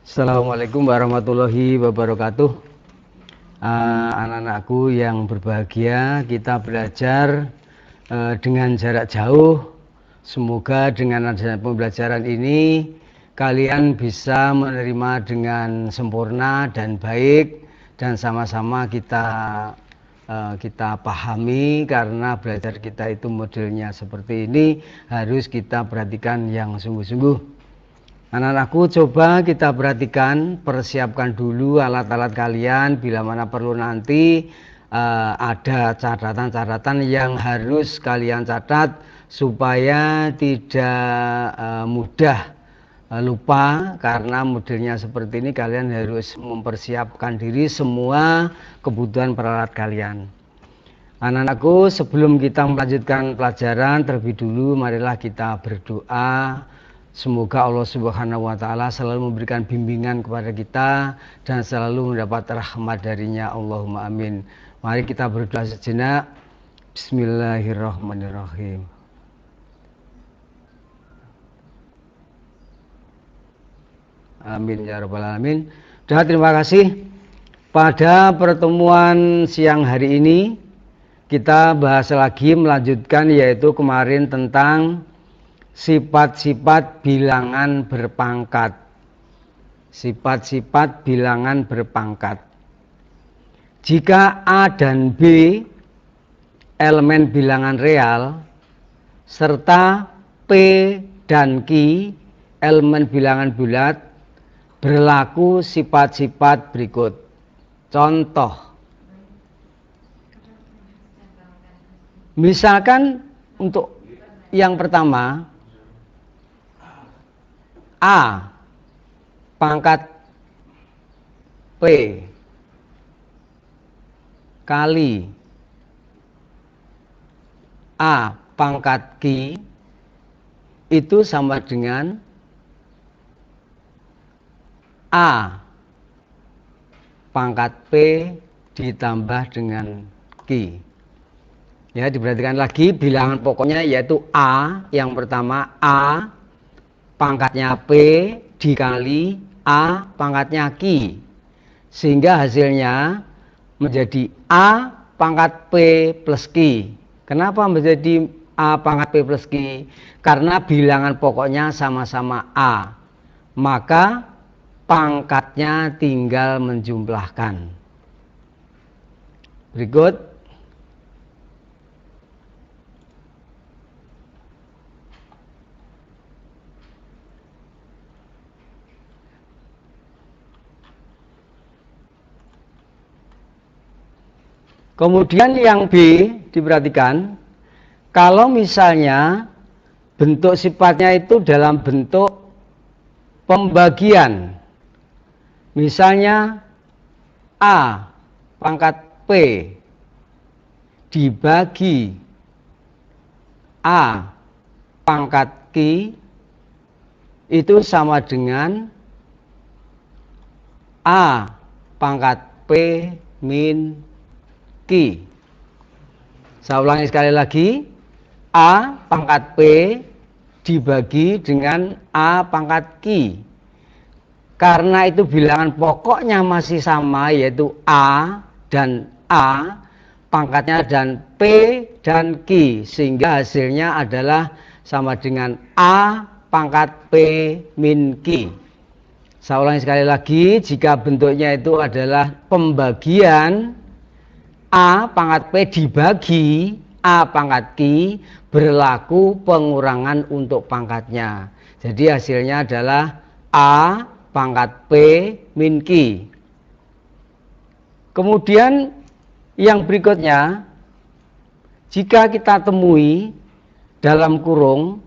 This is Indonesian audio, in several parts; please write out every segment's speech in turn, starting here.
Assalamualaikum warahmatullahi wabarakatuh. Anak-anakku yang berbahagia, kita belajar dengan jarak jauh. Semoga dengan adanya pembelajaran ini kalian bisa menerima dengan sempurna dan baik, dan sama-sama kita pahami, karena belajar kita itu modelnya seperti ini, harus kita perhatikan yang sungguh-sungguh. Anak-anakku, coba kita perhatikan, persiapkan dulu alat-alat kalian, bila mana perlu nanti ada catatan-catatan yang harus kalian catat supaya tidak mudah lupa, karena modelnya seperti ini kalian harus mempersiapkan diri semua kebutuhan peralat kalian. Anak-anakku, sebelum kita melanjutkan pelajaran, terlebih dulu marilah kita berdoa. Semoga Allah Subhanahu wa Ta'ala selalu memberikan bimbingan kepada kita dan selalu mendapat rahmat darinya. Allahumma amin. Mari kita berdoa sejenak. Bismillahirrahmanirrahim. Amin ya rabbal alamin. Dan terima kasih. Pada pertemuan siang hari ini kita bahas lagi, melanjutkan, yaitu kemarin tentang sifat-sifat bilangan berpangkat. Sifat-sifat bilangan berpangkat. Jika A dan B elemen bilangan real, serta P dan Q elemen bilangan bulat, berlaku sifat-sifat berikut. Contoh, misalkan untuk yang pertama, A pangkat P kali A pangkat Q itu sama dengan A pangkat P ditambah dengan Q. Ya, diperhatikan lagi, bilangan pokoknya yaitu A, yang pertama A pangkatnya P dikali A pangkatnya Q, sehingga hasilnya menjadi A pangkat P plus Q. Kenapa menjadi A pangkat P plus Q? Karena bilangan pokoknya sama-sama A, maka pangkatnya tinggal menjumlahkan. Berikut, kemudian yang B diperhatikan, kalau misalnya bentuk sifatnya itu dalam bentuk pembagian, misalnya A pangkat P dibagi A pangkat Q, itu sama dengan A pangkat P min Q. Saya ulangi sekali lagi, A pangkat P dibagi dengan A pangkat Q. Karena itu bilangan pokoknya masih sama, yaitu A dan A, pangkatnya dan P dan Q, sehingga hasilnya adalah sama dengan A pangkat P min Q. Saya ulangi sekali lagi, jika bentuknya itu adalah pembagian, A pangkat P dibagi A pangkat Q, berlaku pengurangan untuk pangkatnya. Jadi hasilnya adalah A pangkat P min Q. Kemudian yang berikutnya, jika kita temui dalam kurung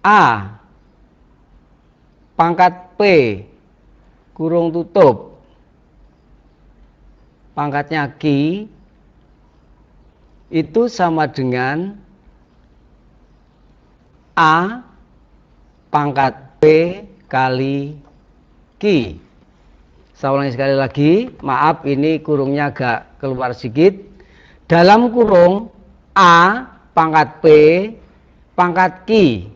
A pangkat P kurung tutup pangkatnya Q, itu sama dengan A pangkat P kali Q. Saya ulangi sekali lagi, maaf ini kurungnya agak keluar sedikit. Dalam kurung A pangkat P pangkat Ki.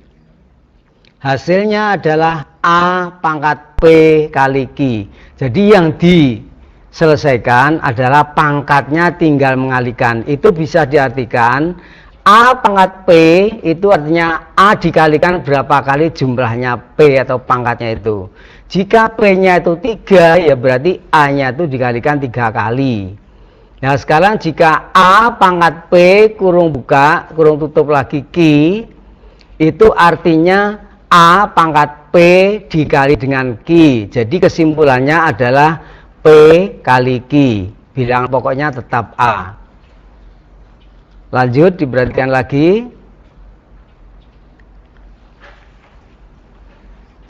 Hasilnya adalah A pangkat P kali Ki. Jadi yang diselesaikan adalah pangkatnya tinggal mengalihkan. Itu bisa diartikan A pangkat P itu artinya A dikalikan berapa kali jumlahnya P atau pangkatnya itu. Jika P-nya itu 3, ya berarti A-nya itu dikalikan 3 kali. Nah sekarang jika A pangkat P kurung buka, kurung tutup lagi Ki, itu artinya A pangkat P dikali dengan Ki. Jadi kesimpulannya adalah P kali Ki. Bilangan pokoknya tetap A. Lanjut diperhatikan lagi.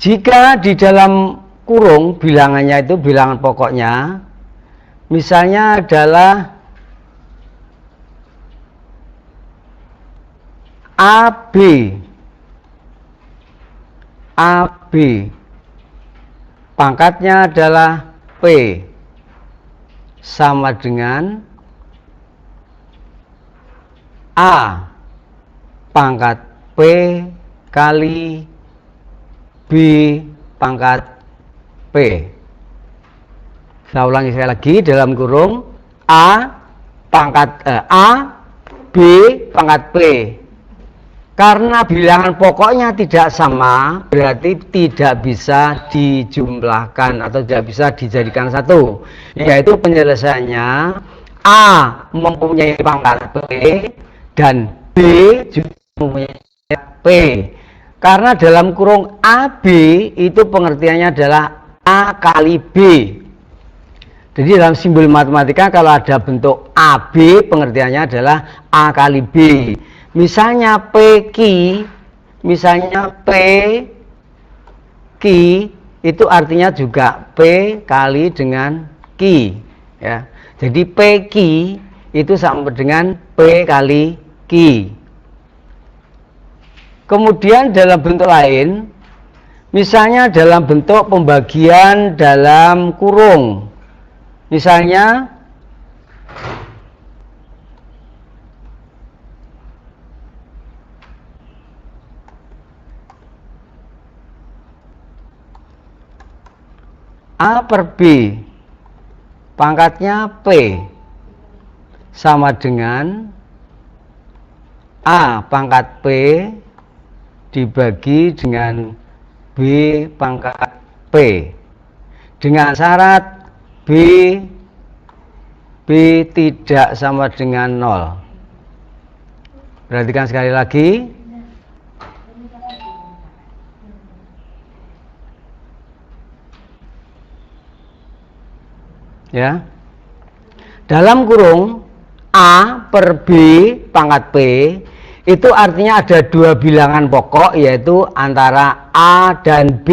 Jika di dalam kurung bilangannya itu bilangan pokoknya, misalnya adalah AB, pangkatnya adalah P, sama dengan A pangkat P kali B pangkat P. Saya ulangi sekali lagi, dalam kurung A B pangkat P. Karena bilangan pokoknya tidak sama, berarti tidak bisa dijumlahkan atau tidak bisa dijadikan satu. Yaitu penyelesaiannya A mempunyai pangkat P dan B juga mempunyai P. Karena dalam kurung AB itu pengertiannya adalah A kali B. Jadi dalam simbol matematika kalau ada bentuk AB pengertiannya adalah A kali B. Misalnya PQ, itu artinya juga P kali dengan Q, ya. Jadi PQ itu sama dengan P kali Q. Kemudian dalam bentuk lain, misalnya dalam bentuk pembagian dalam kurung. Misalnya A per B pangkatnya P sama dengan A pangkat P dibagi dengan B pangkat P dengan syarat B tidak sama dengan 0. Perhatikan sekali lagi. Ya. Dalam kurung A per B pangkat P itu artinya ada dua bilangan pokok, yaitu antara A dan B.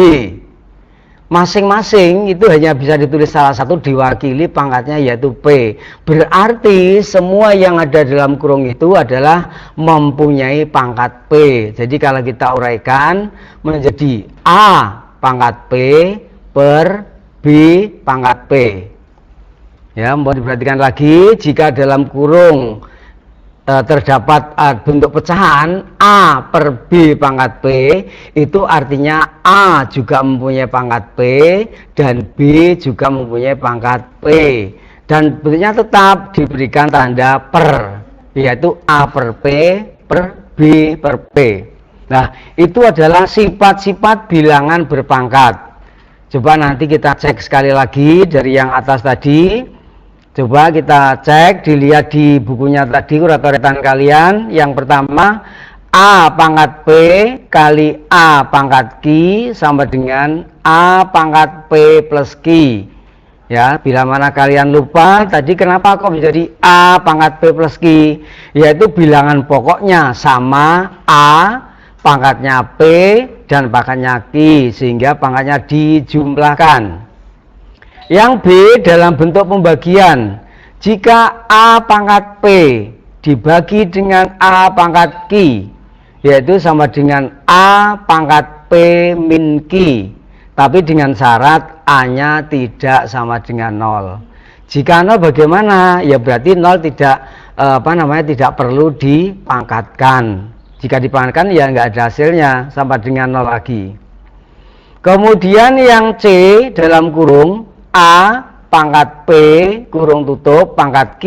Masing-masing itu hanya bisa ditulis salah satu diwakili pangkatnya yaitu P. Berarti semua yang ada dalam kurung itu adalah mempunyai pangkat P. Jadi kalau kita uraikan menjadi A pangkat P per B pangkat P. Ya, mau diperhatikan lagi, jika dalam kurung terdapat bentuk pecahan A per B pangkat P, itu artinya A juga mempunyai pangkat P dan B juga mempunyai pangkat P, dan bentuknya tetap diberikan tanda per, yaitu A per P per B per P. Nah, itu adalah sifat-sifat bilangan berpangkat. Coba nanti kita cek sekali lagi dari yang atas tadi. Coba kita cek, dilihat di bukunya tadi, coretan kalian. Yang pertama, A pangkat P kali A pangkat Q sama dengan A pangkat P plus Q. Ya, bila mana kalian lupa, tadi kenapa kok menjadi A pangkat P plus Q? Yaitu bilangan pokoknya sama A, pangkatnya P, dan pangkatnya Q, sehingga pangkatnya dijumlahkan. Yang B dalam bentuk pembagian, jika A pangkat P dibagi dengan A pangkat Q, yaitu sama dengan A pangkat P min Q, tapi dengan syarat A-nya tidak sama dengan 0. Jika 0 bagaimana? Ya berarti 0 tidak tidak perlu dipangkatkan. Jika dipangkatkan ya nggak ada hasilnya, sama dengan 0 lagi. Kemudian yang C dalam kurung A pangkat P kurung tutup pangkat Q.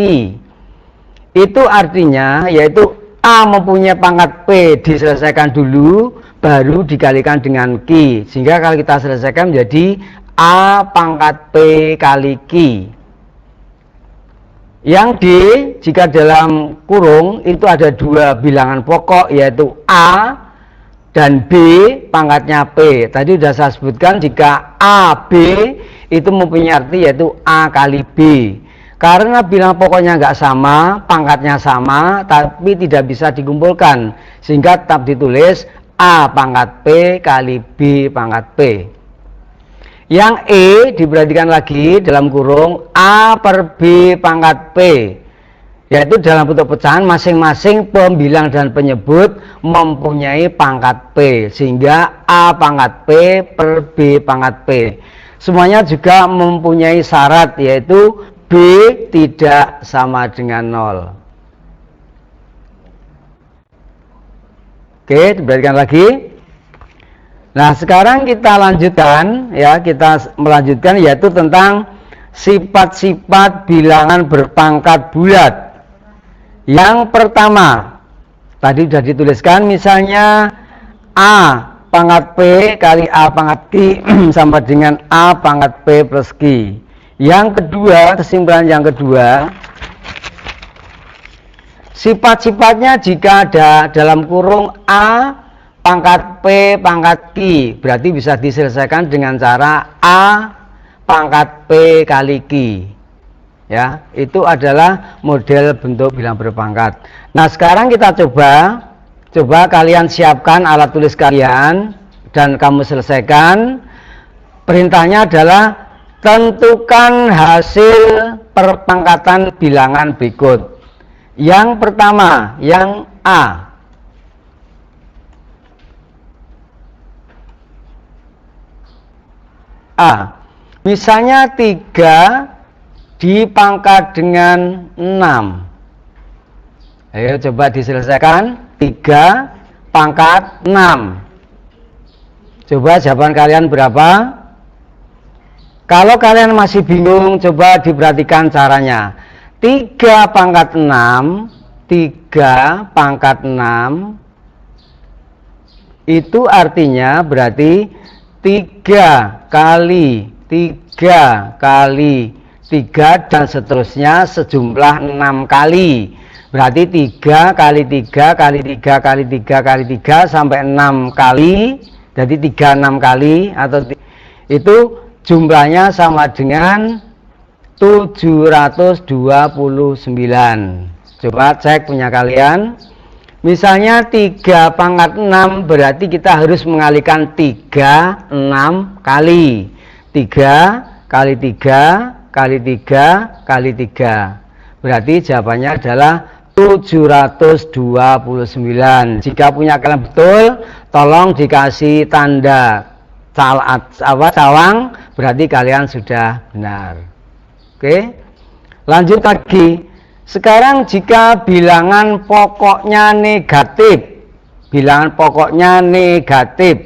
Itu artinya yaitu A mempunyai pangkat P diselesaikan dulu, baru dikalikan dengan Q. Sehingga kalau kita selesaikan menjadi A pangkat P kali Q. Yang D, jika dalam kurung itu ada dua bilangan pokok, yaitu A dan B pangkatnya P. Tadi sudah saya sebutkan jika A, B itu mempunyai arti yaitu A kali B. Karena bilangan pokoknya nggak sama, pangkatnya sama, tapi tidak bisa dikumpulkan. Sehingga tetap ditulis A pangkat P kali B pangkat P. Yang E diperhatikan lagi dalam kurung A per B pangkat P, yaitu dalam bentuk pecahan masing-masing pembilang dan penyebut mempunyai pangkat P, sehingga A pangkat P per B pangkat P. Semuanya juga mempunyai syarat, yaitu B tidak sama dengan 0. Oke, diperhatikan lagi. Nah, sekarang kita lanjutkan ya, kita melanjutkan yaitu tentang sifat-sifat bilangan berpangkat bulat. Yang pertama, tadi sudah dituliskan misalnya A pangkat P kali A pangkat Q sama dengan A pangkat P plus Q. Yang kedua, kesimpulan yang kedua, sifat-sifatnya jika ada dalam kurung A pangkat P pangkat Q, berarti bisa diselesaikan dengan cara A pangkat P kali Q. Ya, itu adalah model bentuk bilangan berpangkat. Nah, sekarang kita coba kalian siapkan alat tulis kalian dan kamu selesaikan. Perintahnya adalah tentukan hasil perpangkatan bilangan berikut. Yang pertama, yang A. Misalnya 3 dipangkat dengan 6. Ayo coba diselesaikan. 3 pangkat 6. Coba jawaban kalian berapa? Kalau kalian masih bingung, coba diperhatikan caranya. 3 pangkat 6, 3 pangkat 6 itu artinya berarti 3 kali 3 kali 3 dan seterusnya sejumlah 6 kali. Berarti 3 kali 3 kali 3 kali 3 kali 3 sampai 6 kali. Jadi 36 kali atau itu jumlahnya sama dengan 729. Coba cek punya kalian. Misalnya 3 pangkat 6 berarti kita harus mengalihkan 3 6 kali. 3 kali 3 kali 3 kali 3. Berarti jawabannya adalah 729. Jika punya kalian betul, tolong dikasih tanda cawang, berarti kalian sudah benar. Oke, lanjut lagi. Sekarang jika bilangan pokoknya negatif,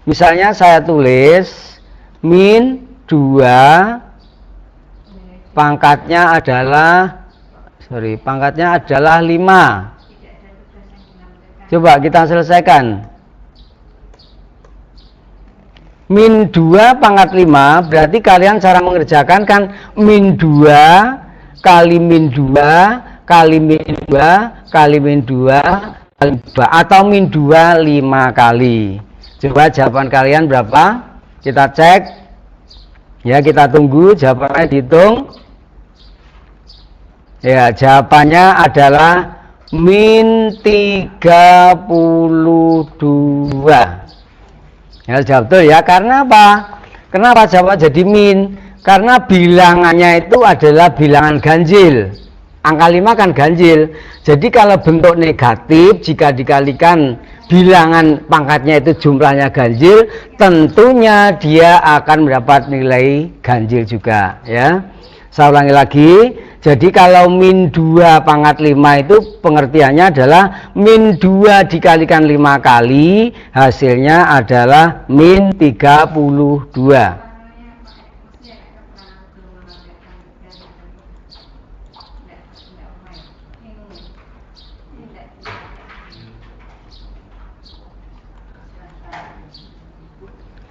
misalnya saya tulis min 2 pangkatnya adalah 5. Coba kita selesaikan. Min 2 pangkat 5 berarti kalian cara mengerjakan kan min 2 kali min 2 kali min 2 kali min 2 kali 2 atau min 2 5 kali. Coba jawaban kalian berapa? Kita cek. Ya, kita tunggu jawabannya dihitung. Ya, jawabannya adalah min 32. Ya, jawab betul ya. Karena apa? Kenapa jawab jadi min? Karena bilangannya itu adalah bilangan ganjil. Angka 5 kan ganjil. Jadi kalau bentuk negatif, jika dikalikan bilangan pangkatnya itu jumlahnya ganjil, tentunya dia akan mendapat nilai ganjil juga. Ya, saya ulangi lagi. Jadi kalau min 2 pangkat 5 itu pengertiannya adalah min 2 dikalikan 5 kali, hasilnya adalah min 32.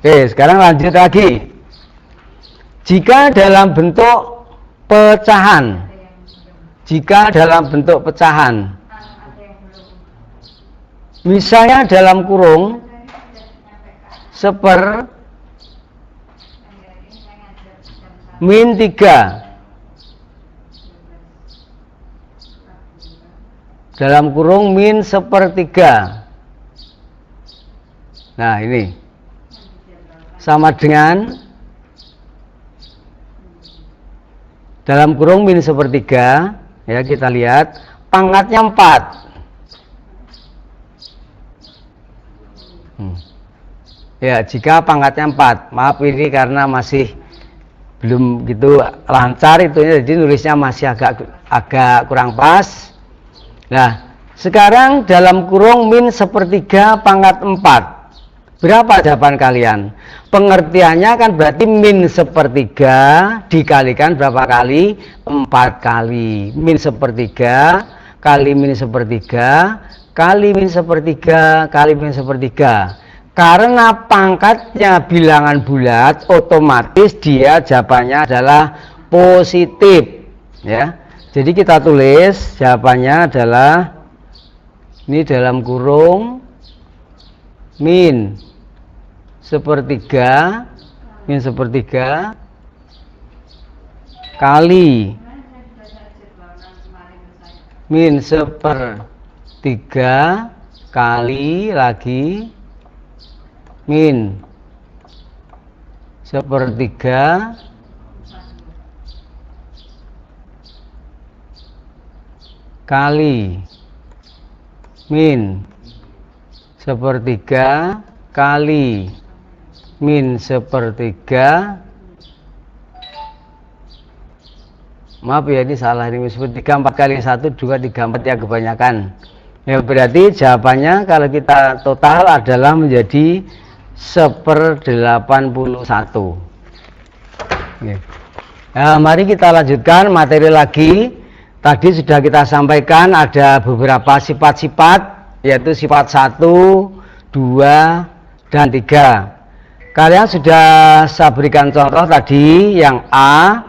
Oke, sekarang lanjut lagi. Jika dalam bentuk pecahan, misalnya dalam kurung seper min 3, dalam kurung min sepertiga. Nah, ini sama dengan dalam kurung min sepertiga, ya, kita lihat pangkatnya 4. Ya, jika pangkatnya 4, maaf ini karena masih belum gitu lancar itu, jadi nulisnya masih agak kurang pas. Nah, sekarang dalam kurung min sepertiga pangkat 4. Berapa jawaban kalian? Pengertiannya kan berarti min sepertiga dikalikan berapa kali? 4 kali. Min sepertiga kali min sepertiga kali min sepertiga kali min sepertiga. Karena pangkatnya bilangan bulat, otomatis dia jawabannya adalah positif, ya. Jadi kita tulis jawabannya adalah ini dalam kurung min sepertiga kali min sepertiga kali lagi min sepertiga kali min sepertiga kali min sepertiga. Maaf ya, ini salah, ini sepertiga 4 kali 1 2 3 4 ya kebanyakan. Ya, berarti jawabannya kalau kita total adalah menjadi 1/81. Nah, mari kita lanjutkan materi lagi. Tadi sudah kita sampaikan ada beberapa sifat-sifat, yaitu sifat 1, 2, dan 3. Kalian sudah saya berikan contoh tadi yang A.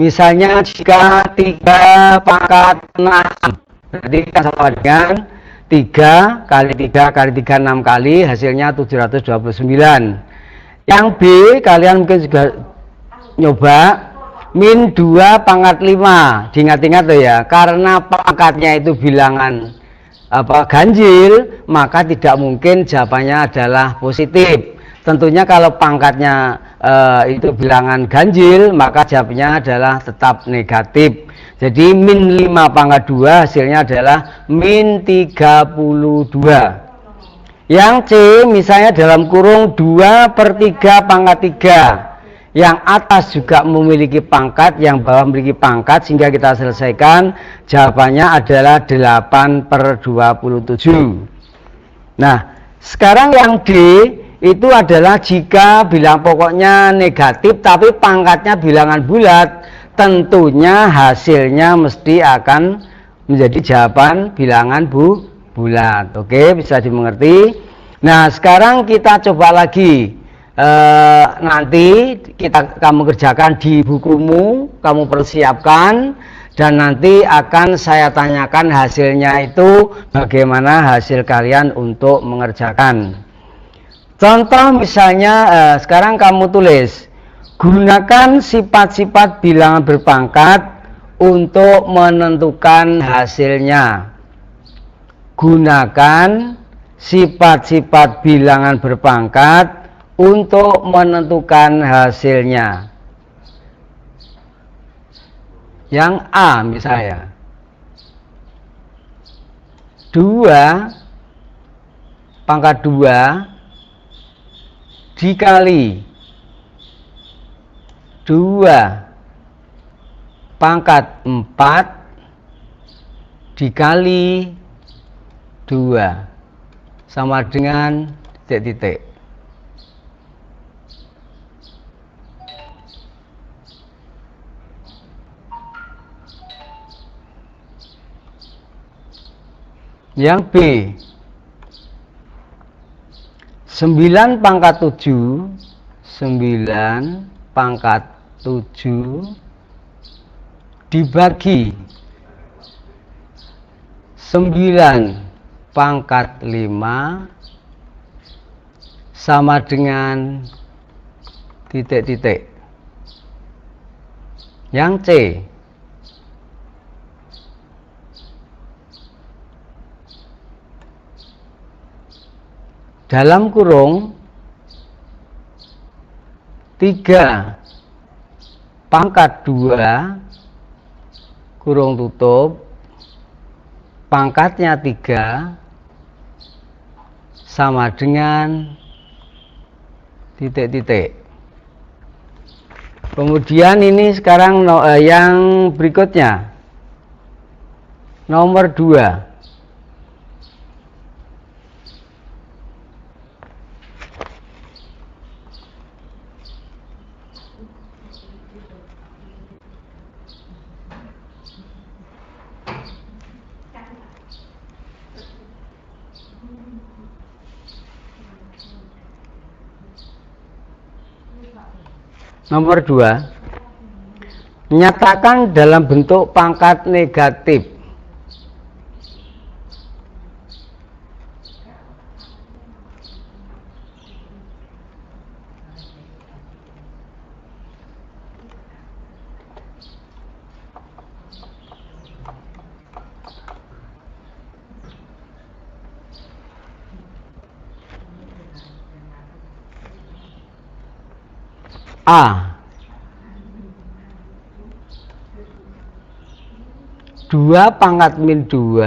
Misalnya jika 3 pangkat 6, berarti kita sama dengan 3 kali 3 kali 3 6 kali, hasilnya 729. Yang B, kalian mungkin juga nyoba min 2 pangkat 5. Diingat-ingat tuh ya, karena pangkatnya itu bilangan ganjil, maka tidak mungkin jawabannya adalah positif. Tentunya kalau pangkatnya itu bilangan ganjil, maka jawabannya adalah tetap negatif. Jadi min 5 pangkat 2 hasilnya adalah min 32. Yang C, misalnya dalam kurung 2/3 pangkat 3. Yang atas juga memiliki pangkat, yang bawah memiliki pangkat, sehingga kita selesaikan jawabannya adalah 8/27. Nah, sekarang yang D itu adalah jika bilang pokoknya negatif tapi pangkatnya bilangan bulat, tentunya hasilnya mesti akan menjadi jawaban bilangan bulat. Oke, bisa dimengerti. Nah, sekarang kita coba lagi. Nanti kamu kerjakan di bukumu, kamu persiapkan, dan nanti akan saya tanyakan hasilnya itu bagaimana hasil kalian untuk mengerjakan. Contoh misalnya sekarang kamu tulis, gunakan sifat-sifat bilangan berpangkat untuk menentukan hasilnya. Gunakan sifat-sifat bilangan berpangkat untuk menentukan hasilnya. Yang A misalnya 2 pangkat 2 dikali 2 pangkat 4 dikali 2 sama dengan titik-titik. Yang B, 9 pangkat 7 dibagi 9 pangkat 5 sama dengan titik-titik. Yang C, dalam kurung 3 pangkat 2 kurung tutup pangkatnya 3 sama dengan titik-titik. Kemudian ini sekarang yang berikutnya nomor 2. Nomor 2, nyatakan dalam bentuk pangkat negatif. A, 2 pangkat min 2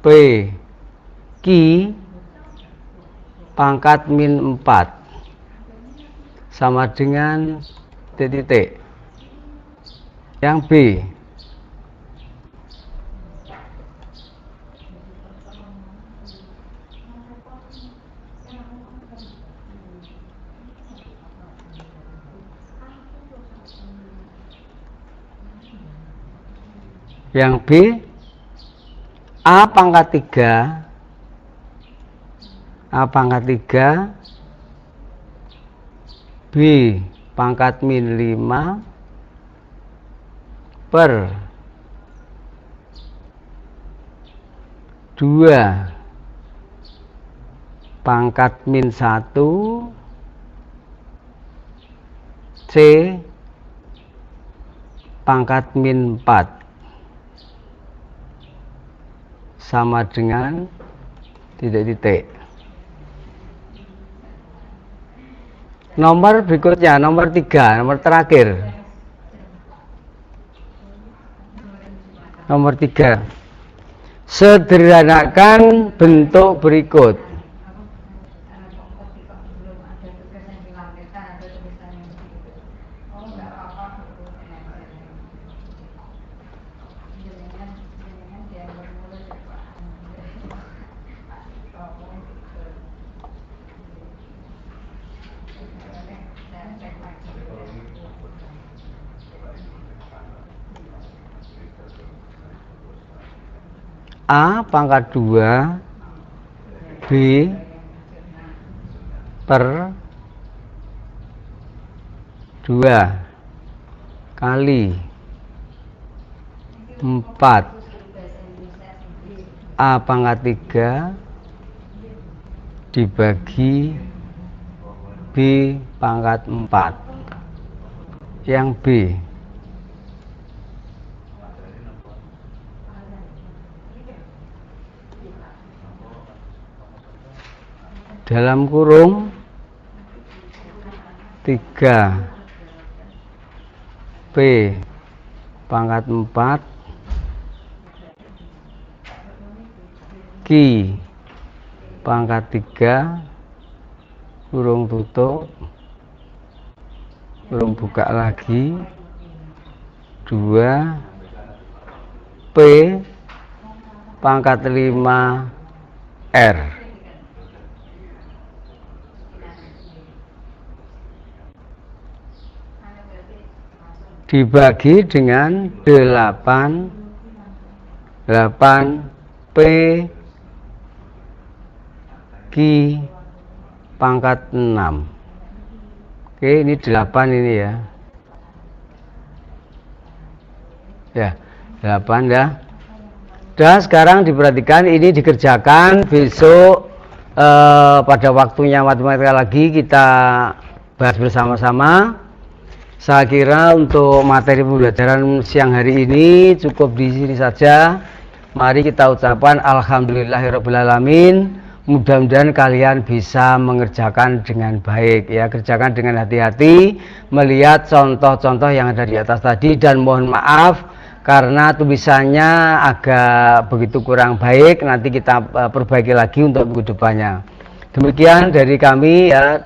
P Q pangkat min 4 sama dengan titik. Yang B, A pangkat 3 B pangkat min 5 per 2 pangkat min 1 C pangkat min 4 sama dengan titik-titik. Nomor berikutnya, nomor 3, nomor terakhir. Nomor 3, sederhanakan bentuk berikut. A pangkat 2 B per 2 kali 4 A pangkat 3 dibagi B pangkat 4. Yang B, dalam kurung 3 P pangkat 4 Q pangkat 3 Kurung tutup, kurung buka lagi, 2 P pangkat 5 R. Dibagi dengan 8 P Q pangkat 6. Oke, ini 8 ini ya. Ya, 8 ya. Dan sekarang diperhatikan ini dikerjakan besok pada waktunya matematika lagi kita bahas bersama-sama. Saya kira untuk materi pembelajaran siang hari ini cukup di sini saja. Mari kita ucapkan alhamdulillahirobbilalamin. Mudah-mudahan kalian bisa mengerjakan dengan baik ya, kerjakan dengan hati-hati melihat contoh-contoh yang ada di atas tadi, dan mohon maaf karena tulisannya agak begitu kurang baik, nanti kita perbaiki lagi untuk minggu depannya. Demikian dari kami ya.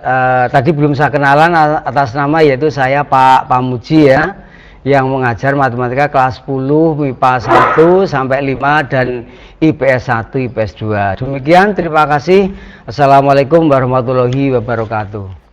Tadi belum saya kenalan, atas nama yaitu saya Pak Pamuji ya, yang mengajar matematika kelas 10 MIPA 1 sampai 5 dan IPS 1 IPS 2. Demikian, terima kasih. Assalamualaikum warahmatullahi wabarakatuh.